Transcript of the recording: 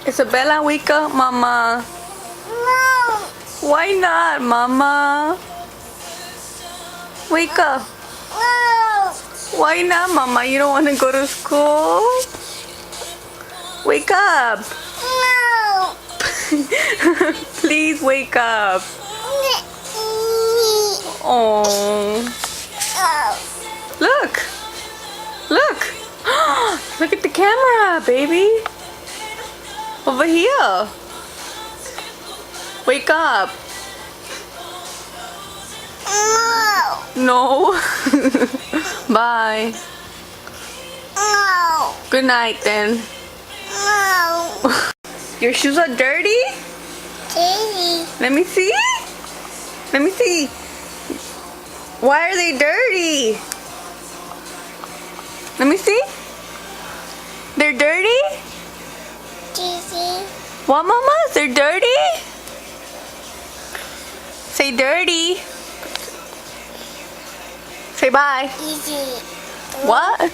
Isabella, wake up, Mama. No. Why not, Mama? Wake up. No. Why not, Mama? You don't want to go to school? Wake up. No. Please wake up. Oh. Look. Look. Look at the camera, baby. Over here. Wake up. No. No. Bye. No. Good night then. No. Your shoes are dirty? Kitty. Let me see. Let me see. Why are they dirty? Let me see. They're dirty? Kitty. What, Mama? They're dirty? Say dirty. Say bye. Easy. What?